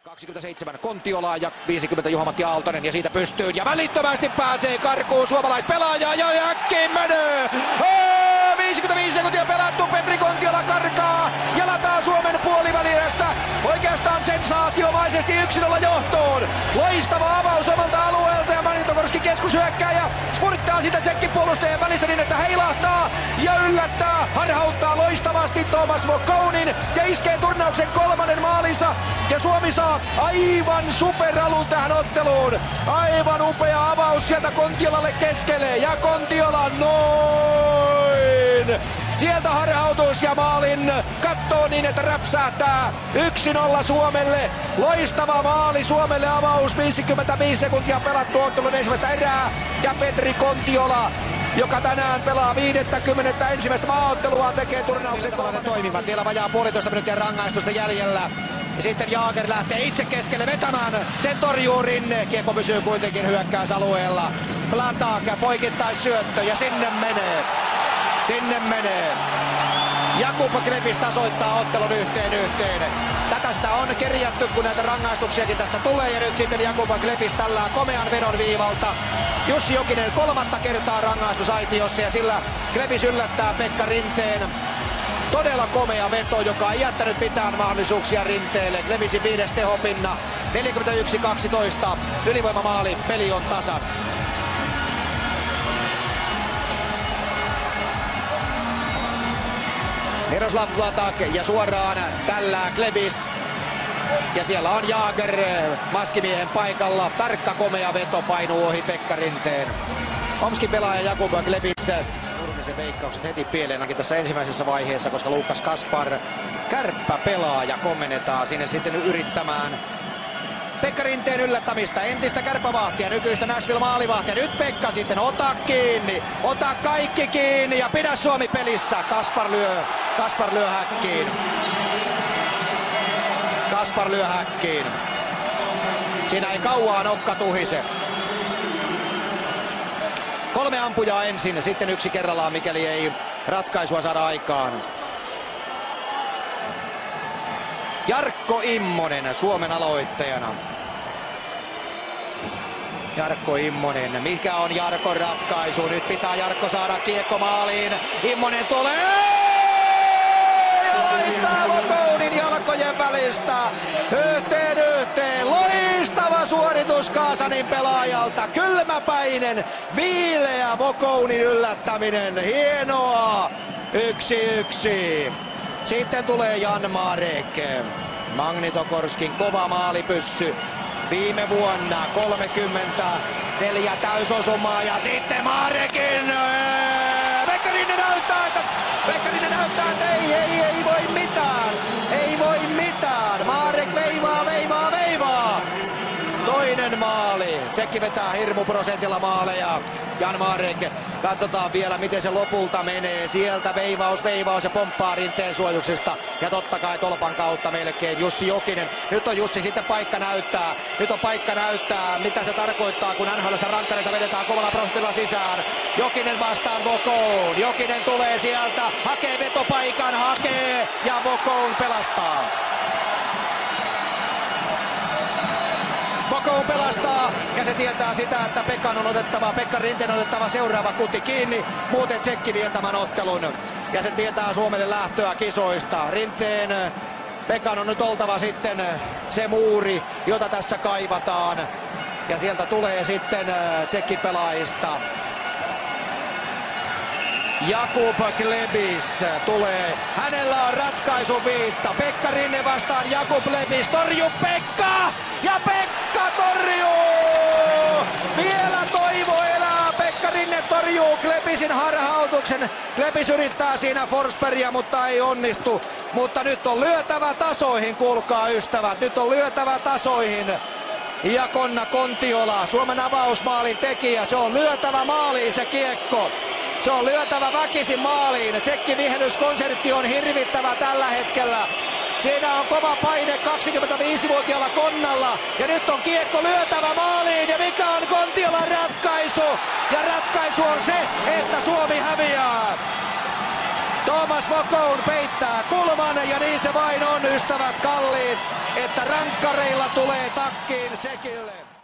27 Kontiola ja 50 Juha-Matti Aaltonen ja siitä pystyy ja välittömästi pääsee karkuun suomalaispelaaja ja äkkiin menee. 55 sekuntia pelattu, Petri Kontiola karkaa ja lataa Suomen puolivälissä oikeastaan sensaatiomaisesti 1-0 johtoon. Loistava avaus omalta alueelta ja Magnitogorskin keskushyökkääjä spurttaa sitä tsekkipuolustajan välistä niin, että heilahtaa ja yllättää, harhauttaa loistavasti Tomas Vokounin ja iskee turnauksen 3. maalinsa ja Suomi saa aivan superalun tähän otteluun. Aivan upea avaus sieltä Kontiolalle keskelle ja Kontiola noin! Sieltä harhautus ja maalin kattoo niin, että räpsähtää 1-0 Suomelle. Loistava maali Suomelle, avaus 55 sekuntia pelattu ottelun ensimmäistä erää ja Petri Kontiola, joka tänään pelaa 51. maaottelua, tekee turnauksen toimivat. Vielä vajaa 1,5 minuuttia rangaistusta jäljellä. Ja sitten Jaager lähtee itse keskelle vetämään. Sen torjuu Rinne. Kiekko pysyy kuitenkin hyökkäysalueella. Platak poikittais syöttö ja sinne menee. Sinne menee. Jakub Klepis tasoittaa ottelun 1-1. Tätä sitä on kerjätty, kun näitä rangaistuksiakin tässä tulee. Ja nyt sitten Jakub Klepis tällä komean vedon viivalta. Jussi Jokinen 3. kertaa rangaistusaitiossa ja sillä Klepis yllättää Pekka Rinteen. Todella komea veto, joka ei jättänyt mitään mahdollisuuksia Rinteelle. Klepisin 5. tehopinna. 41-12. Ylivoimamaali. Peli on tasan. Miroslav Platak ja suoraan tällä Klepis. Ja siellä on Jaager maskimiehen paikalla. Tarkka komea veto painuu ohi Pekka Rinteen. Omskin pelaaja Jakub Klepis. Nurmisen veikkaukset heti pieleen ainakin tässä ensimmäisessä vaiheessa, koska Lukas Kaspar kärppäpelaaja kommennetaan sinne sitten yrittämään Pekka Rinteen yllättämistä, entistä kärppävahtia, nykyistä Nashville-maalivahtia. Nyt Pekka sitten, ota kiinni, ota kaikki kiinni ja pidä Suomi pelissä. Kaspar lyö häkkiin. Kaspar lyö häkkiin. Siinä ei kauaa nokka tuhise. 3 ampujaa ensin, sitten 1 kerrallaan, mikäli ei ratkaisua saada aikaan. Jarkko Immonen Suomen aloittajana. Jarkko Immonen, mikä on Jarkon ratkaisu? Nyt pitää Jarkko saada kiekko maaliin. Immonen tulee! Ja laittaa Vokounin jalkojen välistä. 1-1. Loistava suoritus Kaasanin pelaajalta. Kylmäpäinen, viileä Vokounin yllättäminen. Hienoa. 1-1. Sitten tulee Jan Marek. Magnitogorskin kova maalipyssy. Viime vuonna 34 täysosumaa ja sitten Marekin. Pekka Rinne näyttää, että ei voi mitään. Ei voi mitään. Marek veivaa. Toinen maali. Tsekki vetää hirmuprosentilla maaleja. Jan Marek. Katsotaan vielä miten se lopulta menee. Sieltä veivaus ja pomppaa Rinteen suojuksesta. Ja totta kai tolpan kautta melkein Jussi Jokinen. Nyt on Jussi sitten paikka näyttää. Mitä se tarkoittaa kun NHL:ssä rankkareita vedetään kovalla prosentilla sisään. Jokinen vastaan Vokoun. Jokinen tulee sieltä. Hakee vetopaikan. Ja Vokoun pelastaa. Vokoun pelastaa ja se tietää sitä, että Pekka Rinteen on otettava seuraava kuti kiinni, muuten tsekki vie tämän ottelun. Ja se tietää Suomelle lähtöä kisoista. Rinteen Pekan on nyt oltava sitten se muuri, jota tässä kaivataan. Ja sieltä tulee sitten tsekkipelaajista. Jakub Klepis tulee. Hänellä on ratkaisuviitta. Pekka Rinne vastaan Jakub Klepis. Torju Pekka! Ja Pekka torjuu! Vielä toivo elää. Pekka Rinne torjuu Klepisin harhautuksen. Klepis yrittää siinä Forsbergia, mutta ei onnistu. Mutta nyt on lyötävä tasoihin, kuulkaa ystävät. Nyt on lyötävä tasoihin. Ja Konna Kontiola, Suomen avausmaalin tekijä. Se on lyötävä maaliin se kiekko. Se on lyötävä väkisin maaliin. Tsekki-vihennyskonsertti on hirvittävä tällä hetkellä. Siinä on kova paine 25-vuotiaalla Konnalla. Ja nyt on kiekko lyötävä maaliin. Ja mikä on Kontiolan ratkaisu? Ja ratkaisu on se, että Suomi häviää. Tomas Vokoun peittää kulman ja niin se vain on, ystävät kalliit, että että rankkareilla tulee takkiin Tsekille.